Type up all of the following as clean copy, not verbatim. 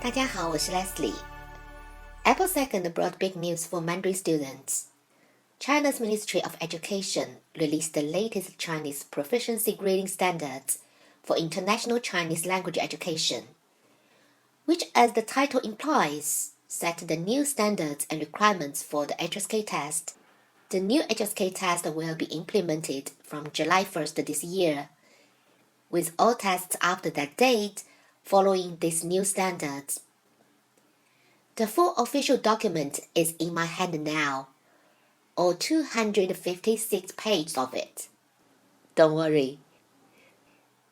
大家好，我是 Leslie. April 2nd brought big news for Mandarin students. China's Ministry of Education released the latest Chinese proficiency grading standards for international Chinese language education, which, as the title implies, set the new standards and requirements for the HSK test. The new HSK test will be implemented from July 1st this year, with all tests after that date following these new standards. The full official document is in my hand now, all 256 pages of it. Don't worry.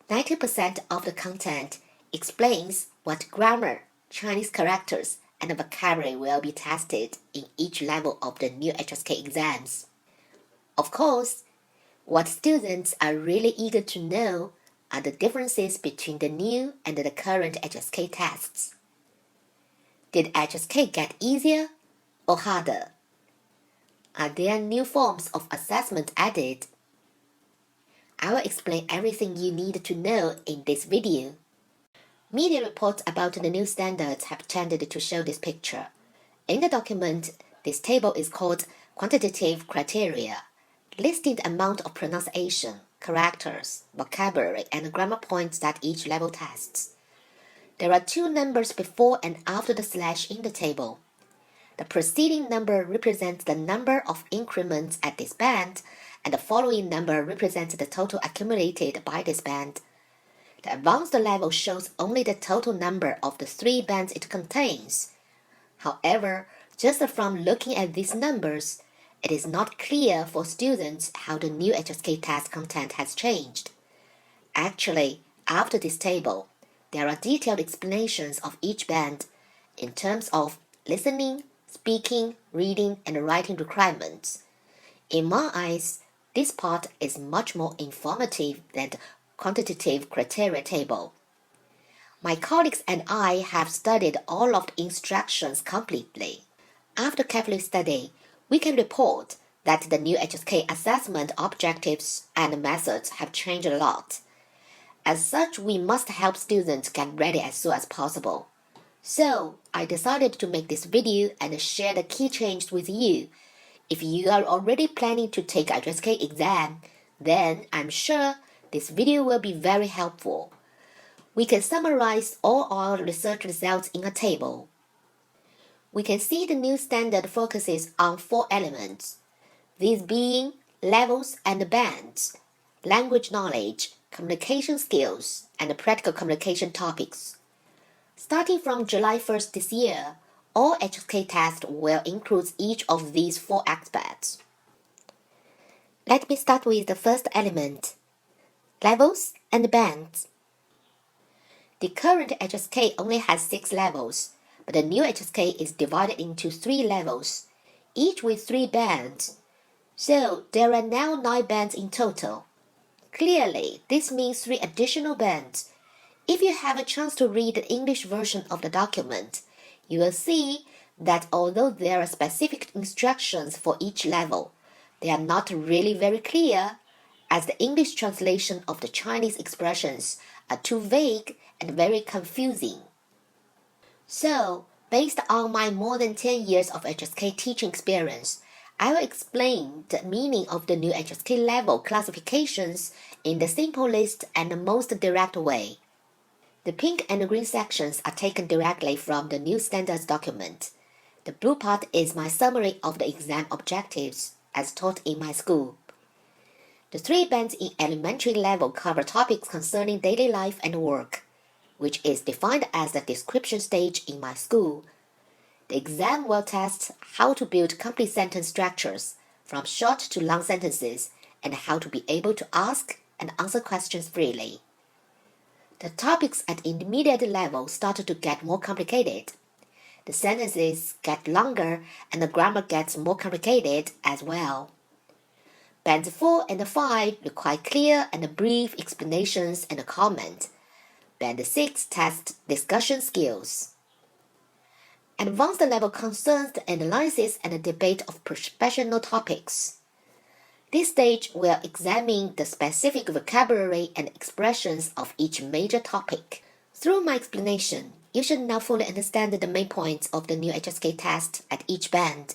90% of the content explains what grammar, Chinese characters, and vocabulary will be tested in each level of the new HSK exams. Of course, what students are really eager to know are the differences between the new and the current HSK tests. Did HSK get easier or harder? Are there new forms of assessment added? I will explain everything you need to know in this video. Media reports about the new standards have tended to show this picture. In the document, this table is called Quantitative Criteria, listing the amount of pronunciation, characters, vocabulary, and grammar points that each level tests. There are two numbers before and after the slash in the table. The preceding number represents the number of increments at this band, and the following number represents the total accumulated by this band. The advanced level shows only the total number of the three bands it contains. However, just from looking at these numbers, it is not clear for students how the new HSK test content has changed. Actually, after this table, there are detailed explanations of each band in terms of listening, speaking, reading, and writing requirements. In my eyes, this part is much more informative than the quantitative criteria table. My colleagues and I have studied all of the instructions completely. After careful study, we can report that the new HSK assessment objectives and methods have changed a lot. As such, we must help students get ready as soon as possible. So, I decided to make this video and share the key changes with you. If you are already planning to take HSK exam, then I'm sure this video will be very helpful. We can summarize all our research results in a table. We can see the new standard focuses on 4 elements, these being levels and bands, language knowledge, communication skills, and practical communication topics. Starting from July 1st this year, all HSK tests will include each of these 4 aspects. Let me start with the first element, levels and bands. The current HSK only has 6 levels, but the new HSK is divided into 3 levels, each with 3 bands. So there are now 9 bands in total. Clearly, this means 3 additional bands. If you have a chance to read the English version of the document, you will see that although there are specific instructions for each level, they are not really very clear, as the English translation of the Chinese expressions are too vague and very confusing. So, based on my more than 10 years of HSK teaching experience, I will explain the meaning of the new HSK level classifications in the simplest and most direct way. The pink and green sections are taken directly from the new standards document. The blue part is my summary of the exam objectives as taught in my school. The 3 bands in elementary level cover topics concerning daily life and work, which is defined as the description stage in my school. The exam will test how to build complete sentence structures, from short to long sentences, and how to be able to ask and answer questions freely. The topics at intermediate level started to get more complicated. The sentences get longer and the grammar gets more complicated as well. Bands 4 and 5 require clear and brief explanations and comment. Band 6 tests discussion skills. Advanced level concerns the analysis and debate of professional topics. This stage will examine the specific vocabulary and expressions of each major topic. Through my explanation, you should now fully understand the main points of the new HSK test at each band.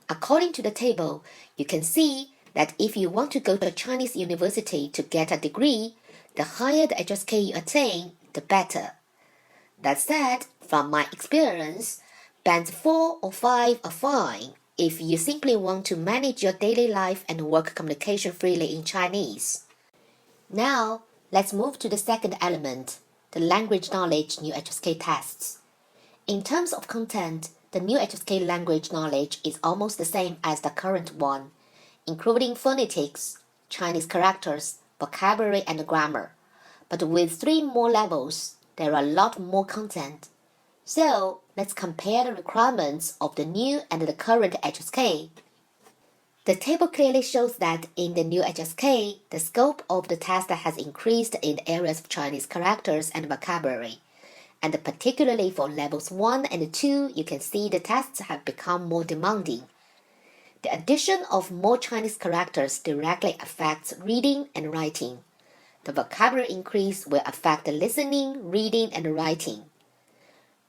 According to the table, you can see that if you want to go to a Chinese university to get a degree, the higher the HSK you attain, the better. That said, from my experience, bands 4 or 5 are fine if you simply want to manage your daily life and work communication freely in Chinese. Now, let's move to the second element, the language knowledge new HSK tests. In terms of content, the new HSK language knowledge is almost the same as the current one, including phonetics, Chinese characters, vocabulary, and grammar. But with 3 more levels, there are a lot more content. So, let's compare the requirements of the new and the current HSK. The table clearly shows that in the new HSK, the scope of the test has increased in the areas of Chinese characters and vocabulary. And particularly for levels 1 and 2, you can see the tests have become more demanding. The addition of more Chinese characters directly affects reading and writing. The vocabulary increase will affect the listening, reading, and writing.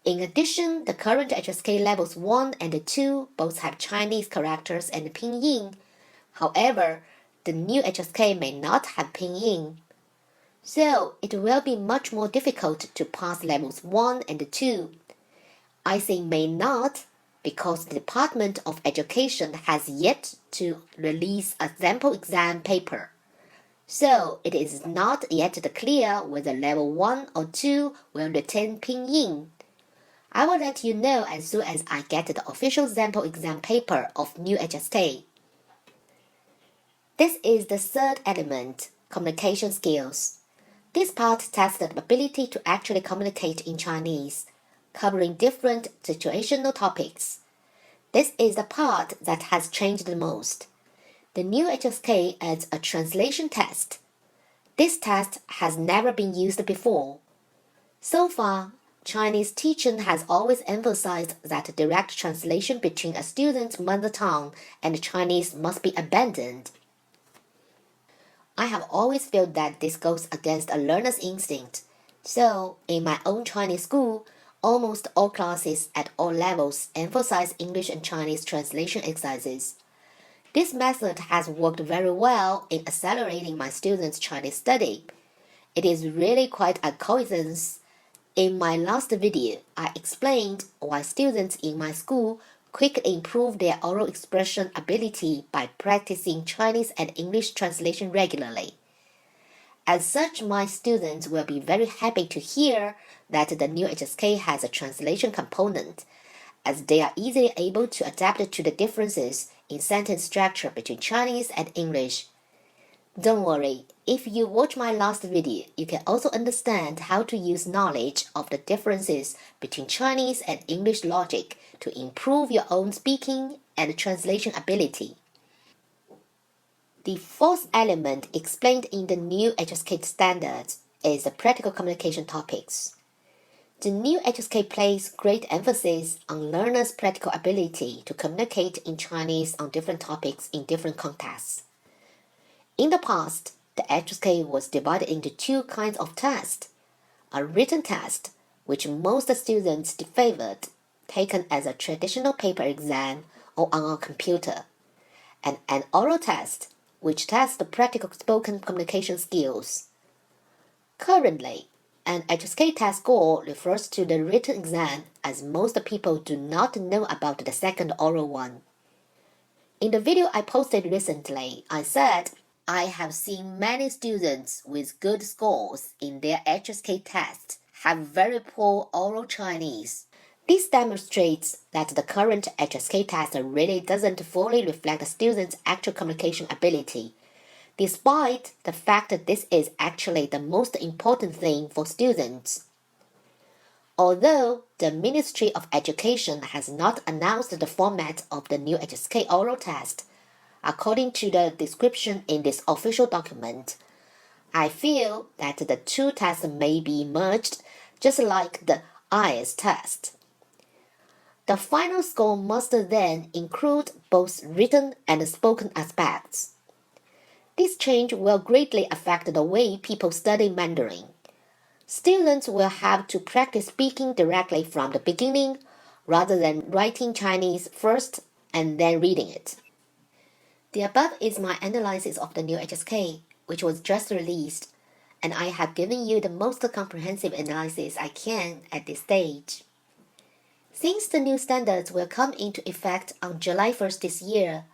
In addition, the current HSK levels 1 and 2 both have Chinese characters and pinyin. However, the new HSK may not have pinyin. So, it will be much more difficult to pass levels 1 and 2. I say may not because the Department of Education has yet to release a sample exam paper. So, it is not yet clear whether level 1 or 2 will retain pinyin. I will let you know as soon as I get the official sample exam paper of new HSK. This is the third element, communication skills. This part tests the ability to actually communicate in Chinese, covering different situational topics. This is the part that has changed the most. The new HSK adds a translation test. This test has never been used before. So far, Chinese teaching has always emphasized that direct translation between a student's mother tongue and Chinese must be abandoned. I have always felt that this goes against a learner's instinct. So, in my own Chinese school, almost all classes at all levels emphasize English and Chinese translation exercises. This method has worked very well in accelerating my students' Chinese study. It is really quite a coincidence. In my last video, I explained why students in my school quickly improve their oral expression ability by practicing Chinese and English translation regularly. As such, my students will be very happy to hear that the new HSK has a translation component, as they are easily able to adapt to the differences in sentence structure between Chinese and English. Don't worry, if you watch my last video, you can also understand how to use knowledge of the differences between Chinese and English logic to improve your own speaking and translation ability. The fourth element explained in the new HSK standards is the practical communication topics. The new HSK places great emphasis on learners' practical ability to communicate in Chinese on different topics in different contexts. In the past, the HSK was divided into 2 kinds of tests. A written test, which most students favored, taken as a traditional paper exam or on a computer, and an oral test, which tests the practical spoken communication skills. Currently, an HSK test score refers to the written exam, as most people do not know about the second oral one. In the video I posted recently, I said, I have seen many students with good scores in their HSK test have very poor oral Chinese. This demonstrates that the current HSK test really doesn't fully reflect the students' actual communication ability, despite the fact that this is actually the most important thing for students. Although the Ministry of Education has not announced the format of the new HSK oral test, according to the description in this official document, I feel that the 2 tests may be merged just like the IELTS test. The final score must then include both written and spoken aspects. This change will greatly affect the way people study Mandarin. Students will have to practice speaking directly from the beginning rather than writing Chinese first and then reading it. The above is my analysis of the new HSK, which was just released, and I have given you the most comprehensive analysis I can at this stage. Since the new standards will come into effect on July 1st this year,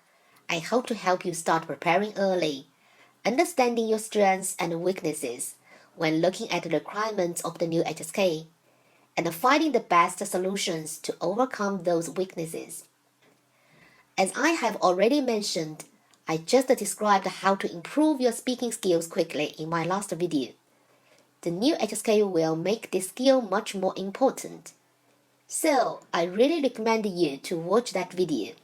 I hope to help you start preparing early, understanding your strengths and weaknesses when looking at the requirements of the new HSK, and finding the best solutions to overcome those weaknesses. As I have already mentioned, I just described how to improve your speaking skills quickly in my last video. The new HSK will make this skill much more important. So, I really recommend you to watch that video.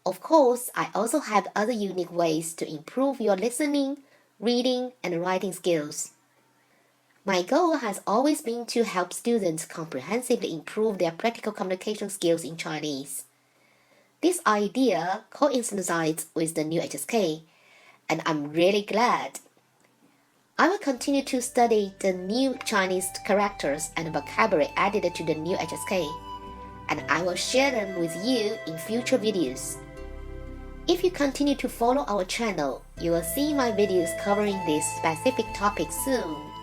Of course, I also have other unique ways to improve your listening, reading, and writing skills. My goal has always been to help students comprehensively improve their practical communication skills in Chinese. This idea coincides with the new HSK, and I'm really glad. I will continue to study the new Chinese characters and vocabulary added to the new HSK, and I will share them with you in future videos. If you continue to follow our channel, you will see my videos covering these specific topics soon.